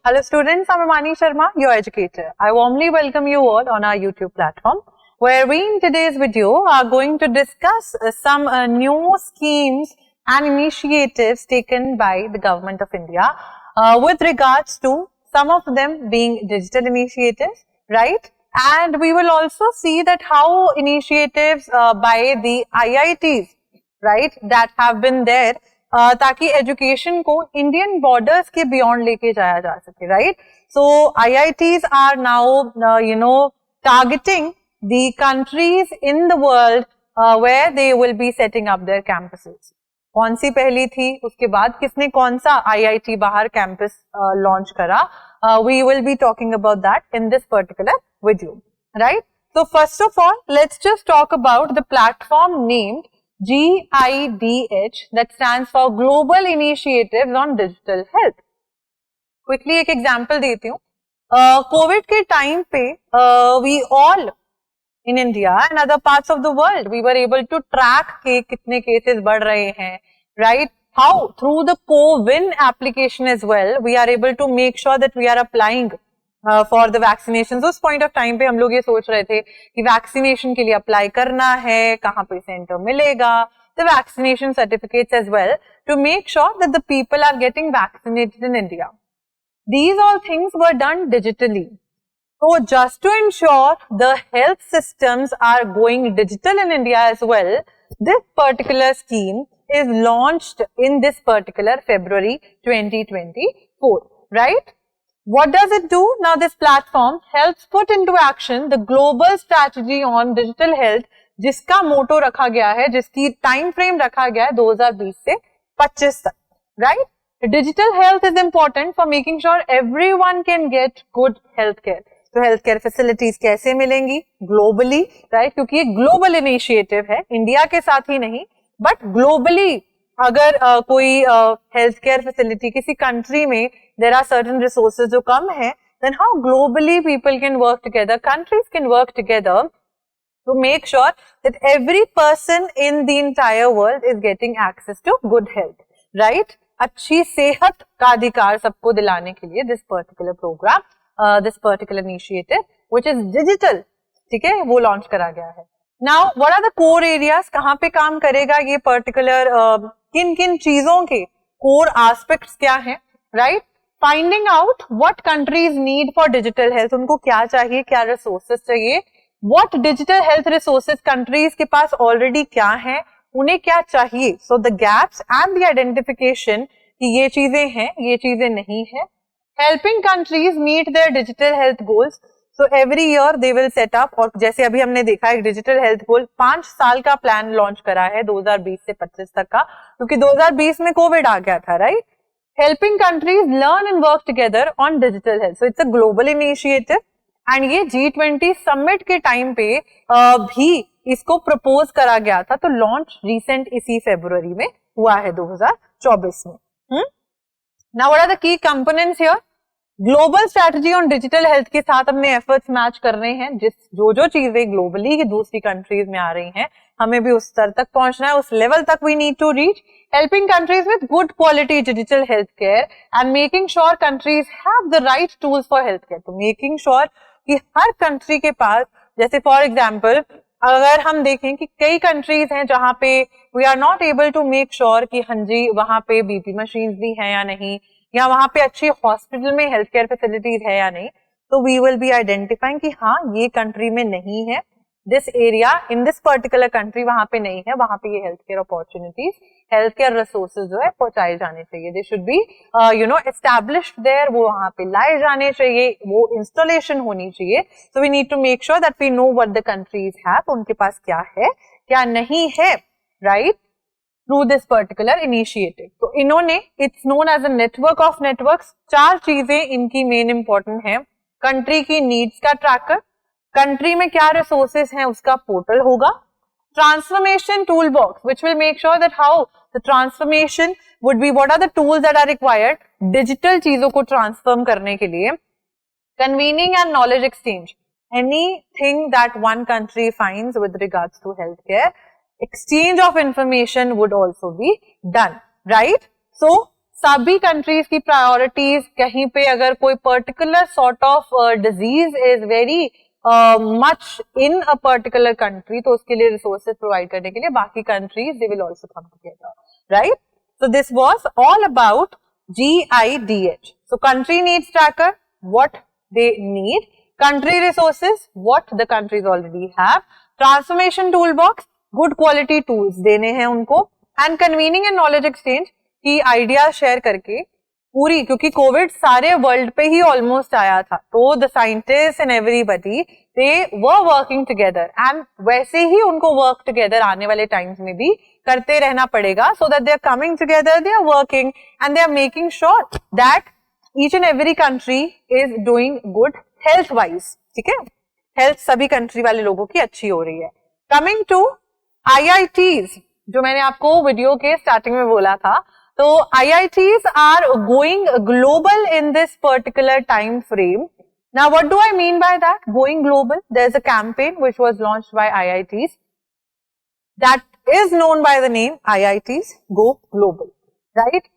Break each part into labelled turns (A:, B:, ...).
A: Hello students, I'm Amani Sharma, your educator. I warmly welcome you all on our YouTube platform, where we in today's video are going to discuss some new schemes and initiatives taken by the government of India with regards to some of them being digital initiatives, right? And we will also see that how initiatives by the IITs, right, that have been there ताकि education को Indian borders के beyond लेके जाया जा सके, right? So IITs are now targeting the countries in the world where they will be setting up their campuses. कौन सी पहली थी, उसके बाद किसने कौन सा IIT बाहर कैंपस लॉन्च करा, we will be talking about that in this particular video, right? So first of all, let's just talk about the platform named GIDH, that stands for Global Initiatives on Digital Health. Quickly एक example देती हूँ. Covid के time पे we all in India and other parts of the world, we were able to track के कितने cases बढ़ रहे हैं, right? How? Through the CoWIN application as well, we are able to make sure that we are applying for the vaccinations. उस point of time पे हम लोग ये सोच रहे थे कि vaccination के लिए apply करना है, कहाँ पे center मिलेगा, the vaccination certificates as well, to make sure that the people are getting vaccinated in India. These all things were done digitally. So just to ensure the health systems are going digital in India as well, this particular scheme is launched in this particular February 2024, right? What does it do? Now this platform helps put into action the global strategy on digital health, जिसका मोटो रखा गया है, जिसकी time frame रखा गया है 2020 से 25 तक, right? Digital health is important for making sure everyone can get good healthcare. तो healthcare facilities कैसे मिलेंगी globally, right? क्योंकि ये global initiative है, इंडिया के साथ ही नहीं, but globally अगर कोई हेल्थ केयर फैसिलिटी किसी कंट्री में देयर आर सर्टेन रिसोर्सेज जो कम है, then how globally people can work together, countries can work together to make sure that every person in the entire world is getting access to good health, right? अच्छी सेहत का अधिकार सबको दिलाने के लिए this particular program, this particular initiative which is digital, ठीक है, वो लॉन्च करा गया है. Now what are the core areas, कहाँ पे काम करेगा ये पर्टिकुलर, किन किन चीजों के कोर एस्पेक्ट्स क्या हैं, right? Finding out what countries need for digital health, उनको क्या चाहिए, क्या रिसोर्सेज चाहिए, what digital health resources countries के पास ऑलरेडी क्या है, उन्हें क्या चाहिए. So the gaps and the identification कि ये चीजें हैं, ये चीजें नहीं है. Helping countries meet their digital health goals. So every year they will set up, और जैसे अभी हमने देखा एक डिजिटल हेल्थ गोल 5 साल का प्लान लॉन्च करा है 2020 से 25 तक का, क्योंकि 2020 में कोविड आ गया था, right? Helping countries learn and work together on digital health. So it's a global initiative and ये G20 समिट के टाइम पे भी इसको प्रपोज करा गया था. तो लॉन्च रिसेंट इसी फरवरी में हुआ है 2024 में. Now what are the key components here? Global strategy on digital health के साथ हमने एफर्ट्स मैच करने हैं. जो चीजें ग्लोबली की दूसरी कंट्रीज में आ रही हैं, हमें भी उस स्तर तक पहुंचना है, उस लेवल तक we need to reach. Helping countries with good quality digital health care and making sure countries have the right tools for health care. तो मेकिंग श्योर कि हर कंट्री के पास, जैसे फॉर एग्जाम्पल अगर हम देखें कि कई कंट्रीज हैं जहां पे we are not able to make sure कि हाँ जी वहां पे बीपी मशीन भी हैं या नहीं, या वहां पे अच्छी हॉस्पिटल में हेल्थ केयर फैसिलिटीज है या नहीं, तो वी विल बी आइडेंटिफाइंग कि हाँ ये कंट्री में नहीं है, this area in this particular country वहां पे नहीं है, वहां पे ये health care opportunities, health care resources जो है पहुंचाए जाने चाहिए. They should be established there, वो वहां पे लाए जाने चाहिए, वो इंस्टॉलेशन होनी चाहिए. So we need to make sure that we know what the countries have, उनके पास क्या है क्या नहीं है, right? Through this particular initiative. तो इन्होंने, it's known as a network of networks. 4 चीजें इनकी मेन इंपॉर्टेंट है. कंट्री की नीड्स का ट्रैकर, कंट्री में क्या रिसोर्सेज हैं उसका पोर्टल होगा. Transformation tool box which will make sure that how the transformation would B, what are the tools that are required digital चीजों को ट्रांसफॉर्म करने के लिए. Convening and knowledge exchange, anything that one country finds with regards to health care, exchange of information would also be done, right? So सभी countries की priorities, कहीं पे अगर कोई particular sort of disease is very much in a particular country, तो उसके लिए resources provide करने के लिए बाकी countries they will also come together, right? So this was all about GIDH. So country needs tracker, what they need. Country resources, what the countries already have. Transformation toolbox, good quality tools देने हैं उनको. And convening and knowledge exchange की idea share करके पूरी, क्योंकि Covid सारे world पे ही almost आया था, तो the scientist and everybody they were working together, and वैसे ही उनको वर्क टुगेदर आने वाले टाइम्स में भी करते रहना पड़ेगा, so that they are coming together, they are working and they are making sure that each and every country is doing good health wise. ठीक है, हेल्थ सभी कंट्री वाले लोगों की अच्छी हो रही है. कमिंग टू IITs, जो मैंने आपको वीडियो के स्टार्टिंग में बोला था, so IITs are going global in this particular time frame. Now what do I mean by that? Going global, there's a campaign which was launched by IITs that is known by the name IITs Go Global, right?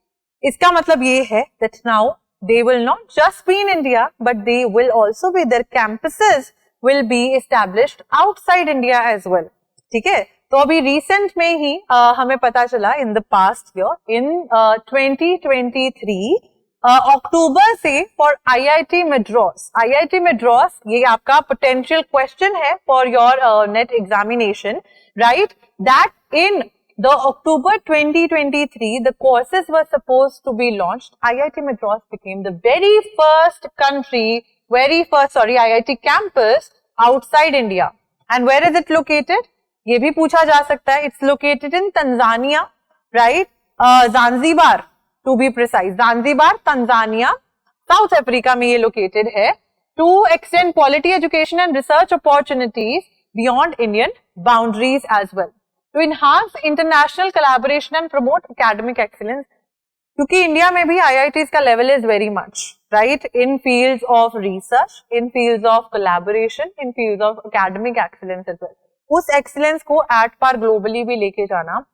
A: इसका मतलब ये है that now they will not just be in India, but they will also be, their campuses will be established outside India as well. ठीक है, तो अभी recent में ही हमें पता चला इन द पास्ट ईयर, इन 2023 अक्टूबर से for IIT Madras. IIT Madras, ये आपका पोटेंशियल क्वेश्चन है for your net examination, right? That in the October 2023 the courses were supposed to be launched. IIT Madras became the very first IIT campus outside India. And where is it located? ये भी पूछा जा सकता है. It's located in Tanzania, right? Zanzibar, to be precise. Zanzibar, Tanzania, South Africa में ये located है. To extend quality education and research opportunities beyond Indian boundaries as well. To enhance international collaboration and promote academic excellence. क्योंकि India में भी IITs का level is very much, right, in fields of research, in fields of collaboration, in fields of academic excellence as well. उस excellence को at par globally भी लेके जाना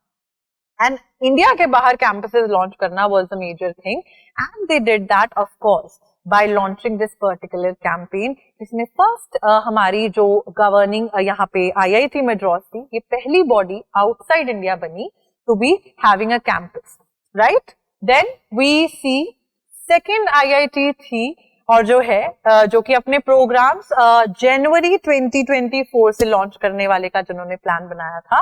A: and India के बाहर कैंपसेस लॉन्च करना was the major thing, and they did that of course by launching this particular campaign, जिसमें first हमारी जो गवर्निंग यहाँ पे IIT Madras थी, ये पहली बॉडी आउटसाइड इंडिया बनी to be having a campus, right? Then we see second IIT थी, और जो है जो कि अपने प्रोग्राम्स जनवरी 2024 से लॉन्च करने वाले का जिन्होंने प्लान बनाया था,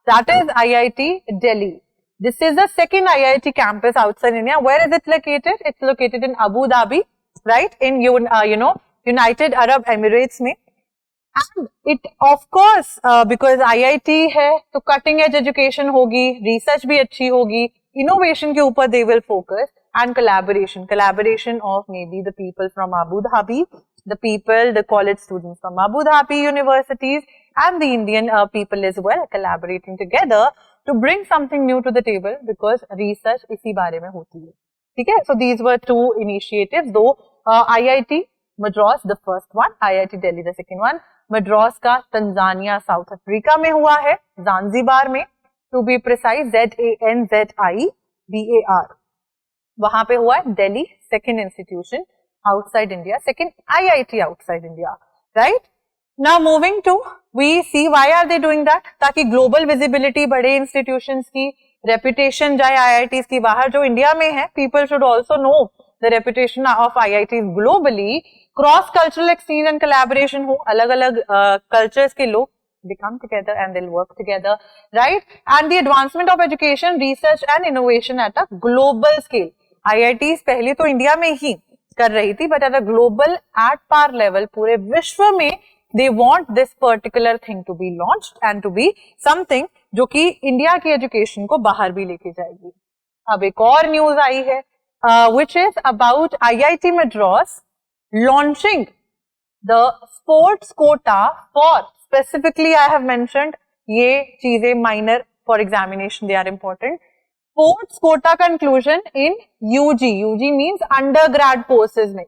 A: that is IIT Delhi. This is the second IIT campus outside India. Where is it located? It's located in Abu Dhabi, right? In United Arab Emirates में. And it of course because IIT है तो cutting edge education होगी, research भी अच्छी होगी, innovation के ऊपर they will focus, and collaboration of maybe the people from Abu Dhabi, the college students from Abu Dhabi universities, and the Indian people as well, collaborating together to bring something new to the table, because research इसी बारे में होती है. ठीक है, so these were two initiatives, though IIT Madras the first one, IIT Delhi the second one. Madras का Tanzania south Africa में हुआ है, ज़ांज़ीबार में, to be precise ZANZIBAR, वहां पे हुआ है. Delhi second institution outside India, second IIT outside India, right? Now moving to, we see why are they doing that, ताकि ग्लोबल विजिबिलिटी बढ़े इंस्टीट्यूशंस की, रेपुटेशन जाए IITs की बाहर, जो इंडिया में है, people should also know the reputation of IITs globally. Cross cultural exchange and collaboration हो, अलग अलग कल्चर्स के लोग they come together and they'll work together, right? And the advancement of education, research and innovation at a global scale. IITs पहले तो India में ही कर रही थी, but at a global, at par level, पूरे विश्व में they want this particular thing to be launched and to be something जो कि इंडिया की एजुकेशन को बाहर भी लेके जाएगी. अब एक और न्यूज आई है, which is about IIT Madras launching the sports quota for, specifically I have mentioned, ये चीजें minor for examination, they are important. Sports quota conclusion in UG means undergrad courses में,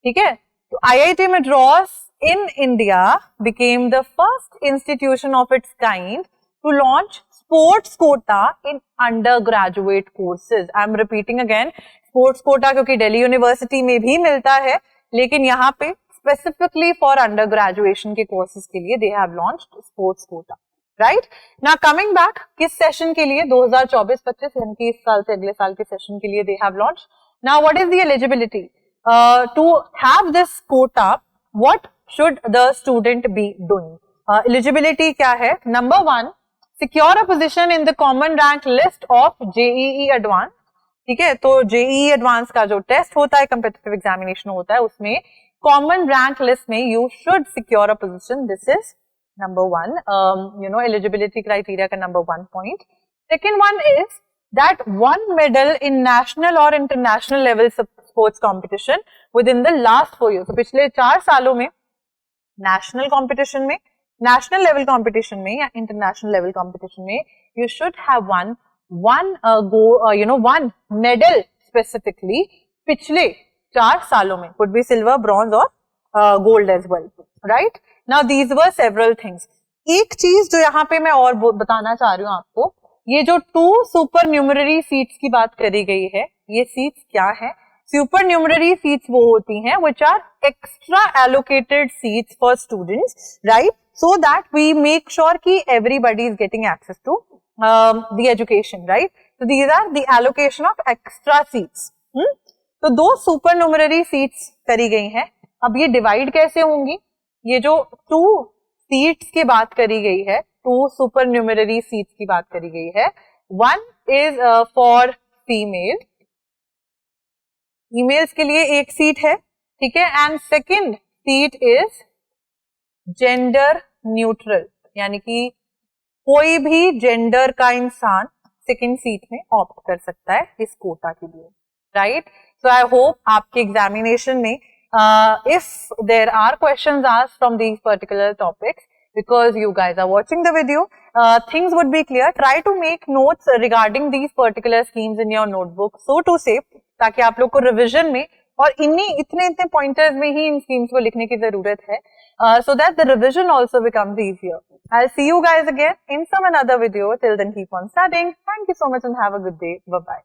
A: ठीक है? तो IIT Madras in India became the first institution of its kind to launch sports quota in under graduate courses. I am repeating again, sports quota क्योंकि Delhi university में भी मिलता है, लेकिन यहाँ पे स्पेसिफिकली फॉर अंडर ग्रेजुएशन के कोर्सेज के लिए they have launched sports quota. Right now coming back, किस सेशन के लिए? 2024-25 यानी कि इस साल से अगले साल के सेशन के लिए they have launch. Now what is the eligibility to have this quota? What should the student be doing? Eligibility क्या है? Number 1, secure a position in the common rank list of JEE advance. ठीक है, तो JEE advance का जो test होता है, competitive examination होता है, उसमें कॉमन रैंक लिस्ट में you should secure a position. This is number 1, eligibility criteria ka number 1 point. Second one is that 1 medal in national or international level sports competition within the last 4 years. So पिछले 4 सालों में national competition में, national level competition में या international level competition में you should have won one medal specifically पिछले 4 सालों में. Could be silver, bronze or gold as well. Right? Now these were several things. एक चीज जो यहाँ पे मैं और बताना चाह रही हूँ आपको, ये जो 2 सुपर न्यूमररी सीट्स की बात करी गई है, ये सीट्स क्या है? सुपर न्यूमररी सीट्स वो होती हैं which are extra allocated seats for students, right? So that we make sure कि everybody is getting access to the education, right? So these are the allocation of extra seats. तो 2 super numerary seats करी गई हैं. अब ये divide कैसे होंगी? ये जो 2 सीट्स की बात करी गई है, 2 सुपर न्यूमररी सीट्स की बात करी गई है, 1 इज फॉर फीमेल, फीमेल्स के लिए 1 सीट है, ठीक है, and second seat is gender neutral, यानी कि कोई भी जेंडर का इंसान सेकंड सीट में ऑप्ट कर सकता है इस कोटा के लिए. राइट, सो आई होप आपके एग्जामिनेशन में if there are questions asked from these particular topics, because you guys are watching the video, things would be clear. Try to make notes regarding these particular schemes in your notebook, so to say, ताकि आप लोग को revision में और इतने pointers में ही इन schemes को लिखने की जरूरत है, so that the revision also becomes easier. I'll see you guys again in some another video. Till then, keep on studying. Thank you so much and have a good day. Bye bye.